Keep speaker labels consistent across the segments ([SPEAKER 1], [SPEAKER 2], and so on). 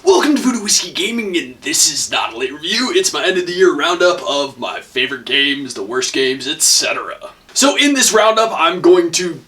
[SPEAKER 1] Welcome to Voodoo Whiskey Gaming, and this is not a late review, it's my end of the year roundup of my favorite games, the worst games, etc. So in this roundup, I'm going to,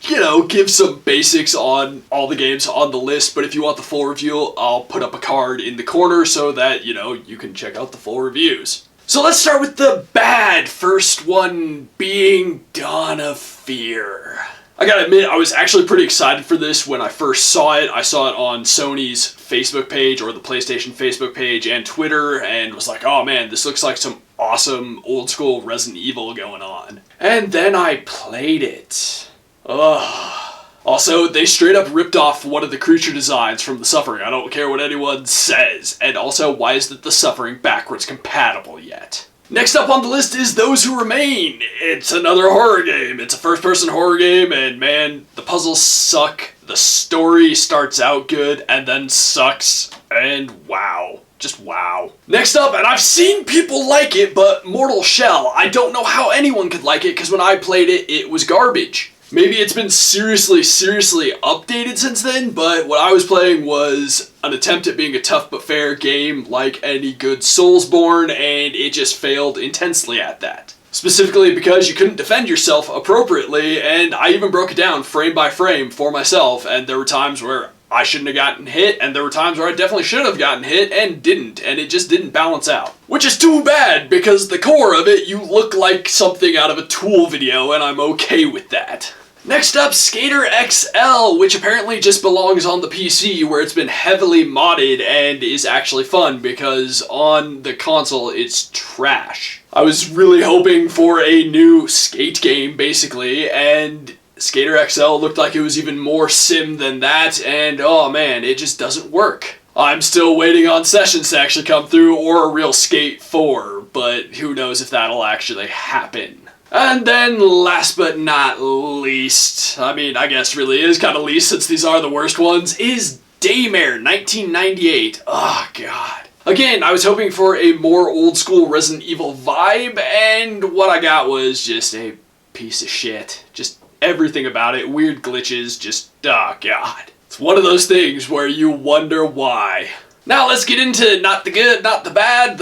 [SPEAKER 1] give some basics on all the games on the list, but if you want the full review, I'll put up a card in the corner so that, you can check out the full reviews. So let's start with the bad, first one being Dawn of Fear. I gotta admit, I was actually pretty excited for this when I first saw it. I saw it on Sony's Facebook page, or the PlayStation Facebook page, and Twitter, and was like, oh man, this looks like some awesome old school Resident Evil going on. And then I played it. Ugh. Also, they straight up ripped off one of the creature designs from The Suffering. I don't care what anyone says. And also, why isn't The Suffering backwards compatible yet? Next up on the list is Those Who Remain. It's another horror game. It's a first-person horror game, and man, the puzzles suck. The story starts out good, and then sucks, and wow. Just wow. Next up, and I've seen people like it, but Mortal Shell. I don't know how anyone could like it, because when I played it, it was garbage. Maybe it's been seriously updated since then, but what I was playing was an attempt at being a tough but fair game like any good Soulsborne, and it just failed intensely at that. Specifically because you couldn't defend yourself appropriately, and I even broke it down frame by frame for myself, and there were times where I shouldn't have gotten hit, and there were times where I definitely should have gotten hit and didn't, and it just didn't balance out. Which is too bad, because the core of it, you look like something out of a Tool video, and I'm okay with that. Next up, Skater XL, which apparently just belongs on the PC, where it's been heavily modded and is actually fun, because on the console, it's trash. I was really hoping for a new skate game, basically, and Skater XL looked like it was even more sim than that, and oh man, it just doesn't work. I'm still waiting on sessions to actually come through, or a real Skate 4, but who knows if that'll actually happen. And then, last but not least, I guess really is kind of least since these are the worst ones, is Daymare 1998. Oh god. Again, I was hoping for a more old school Resident Evil vibe, and what I got was just a piece of shit. Just everything about it, weird glitches, just, oh god. It's one of those things where you wonder why. Now let's get into not the good, not the bad,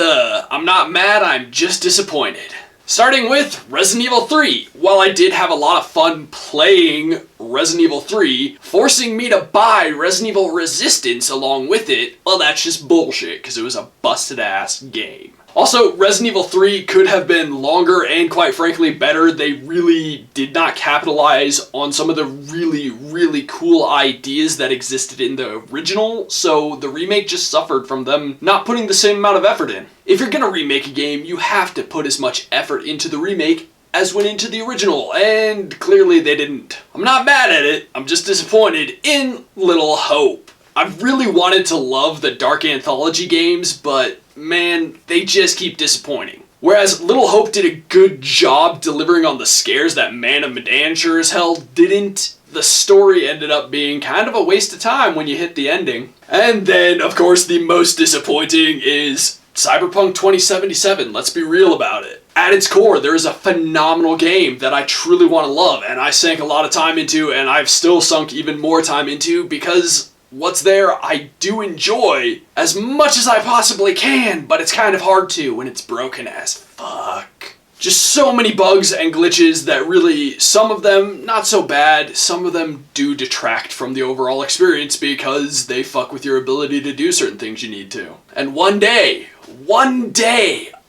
[SPEAKER 1] I'm not mad, I'm just disappointed. Starting with Resident Evil 3. While I did have a lot of fun playing Resident Evil 3, forcing me to buy Resident Evil Resistance along with it, well, that's just bullshit, because it was a busted-ass game. Also, Resident Evil 3 could have been longer and, quite frankly, better. They really did not capitalize on some of the really cool ideas that existed in the original, so the remake just suffered from them not putting the same amount of effort in. If you're gonna remake a game, you have to put as much effort into the remake as went into the original, and clearly they didn't. I'm not mad at it, I'm just disappointed in Little Hope. I really wanted to love the Dark Anthology games, but man, they just keep disappointing. Whereas Little Hope did a good job delivering on the scares that Man of Medan sure as hell didn't, the story ended up being kind of a waste of time when you hit the ending. And then, of course, the most disappointing is Cyberpunk 2077, let's be real about it. At its core, there is a phenomenal game that I truly want to love, and I sank a lot of time into, and I've still sunk even more time into, because what's there I do enjoy as much as I possibly can, but it's kind of hard to when it's broken as fuck. Just so many bugs and glitches that really, some of them not so bad, some of them do detract from the overall experience because they fuck with your ability to do certain things you need to. And one day,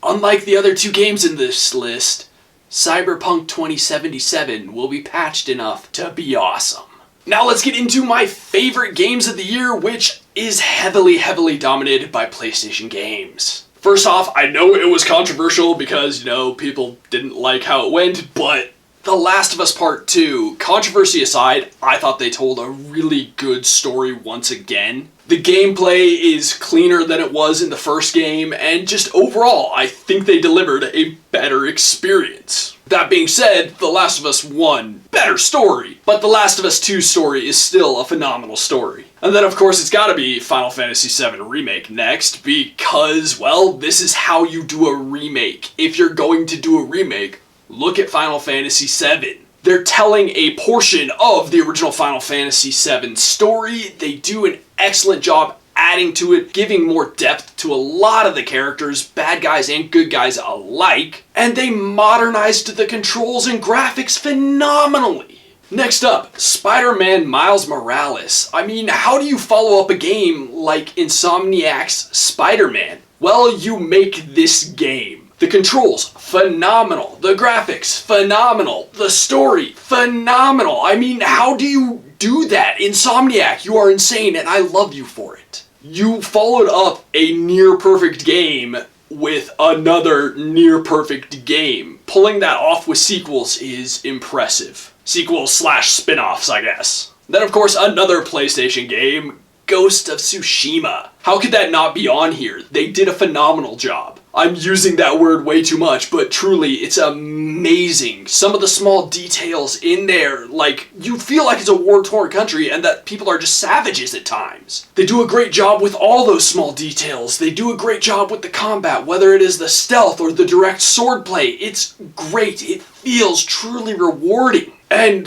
[SPEAKER 1] unlike the other two games in this list, Cyberpunk 2077 will be patched enough to be awesome. Now let's get into my favorite games of the year, which is heavily dominated by PlayStation games. First off, I know it was controversial because, people didn't like how it went, but The Last of Us Part 2, controversy aside, I thought they told a really good story once again. The gameplay is cleaner than it was in the first game, and just overall, I think they delivered a better experience. That being said, The Last of Us 1, better story, but The Last of Us 2 story is still a phenomenal story. And then of course it's gotta be Final Fantasy VII Remake next, because, well, this is how you do a remake. If you're going to do a remake, look at Final Fantasy VII. They're telling a portion of the original Final Fantasy VII story. They do an excellent job adding to it, giving more depth to a lot of the characters, bad guys and good guys alike, and they modernized the controls and graphics phenomenally. Next up, Spider-Man Miles Morales. I mean, how do you follow up a game like Insomniac's Spider-Man? Well, you make this game. The controls, phenomenal. The graphics, phenomenal. The story, phenomenal. I mean, how do you do that? Insomniac, you are insane, and I love you for it. You followed up a near-perfect game with another near-perfect game. Pulling that off with sequels is impressive. Sequels slash spin-offs, I guess. Then, of course, another PlayStation game, Ghost of Tsushima. How could that not be on here? They did a phenomenal job. I'm using that word way too much, but truly, it's amazing. Some of the small details in there, like, you feel like it's a war-torn country and that people are just savages at times. They do a great job with all those small details. They do a great job with the combat, whether it is the stealth or the direct swordplay. It's great. It feels truly rewarding. And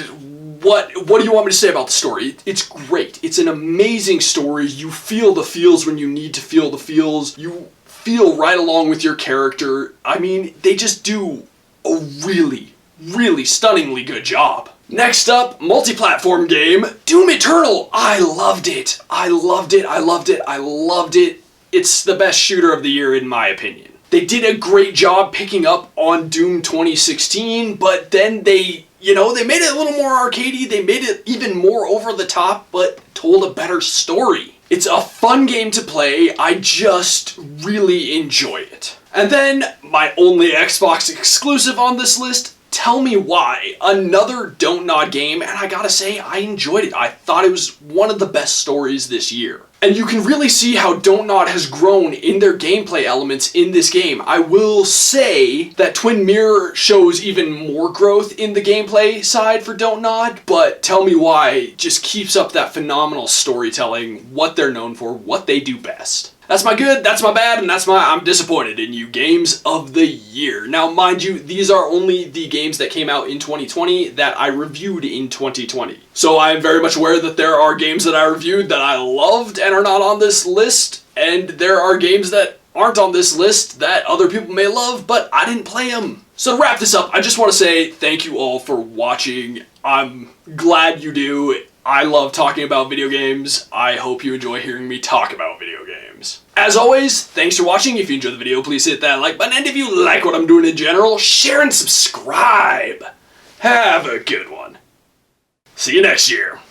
[SPEAKER 1] what do you want me to say about the story? It's great. It's an amazing story. You feel the feels when you need to feel the feels. You feel right along with your character. I mean, they just do a really, really stunningly good job. Next up, multi-platform game, Doom Eternal. I loved it. I loved it. I loved it. I loved it. It's the best shooter of the year in my opinion. They did a great job picking up on Doom 2016, but then they made it a little more arcadey, they made it even more over the top, but told a better story. It's a fun game to play, I just really enjoy it. And then, my only Xbox exclusive on this list, Tell Me Why. Another Don't Nod game, and I gotta say, I enjoyed it. I thought it was one of the best stories this year. And you can really see how Don't Nod has grown in their gameplay elements in this game. I will say that Twin Mirror shows even more growth in the gameplay side for Don't Nod, but Tell Me Why just keeps up that phenomenal storytelling, what they're known for, what they do best. That's my good, that's my bad, and that's my I'm disappointed in you games of the year. Now, mind you, these are only the games that came out in 2020 that I reviewed in 2020. So I am very much aware that there are games that I reviewed that I loved and are not on this list, and there are games that aren't on this list that other people may love, but I didn't play them. So to wrap this up, I just want to say thank you all for watching. I'm glad you do. I love talking about video games. I hope you enjoy hearing me talk about video games. As always, thanks for watching. If you enjoyed the video, please hit that like button. And if you like what I'm doing in general, share and subscribe. Have a good one. See you next year.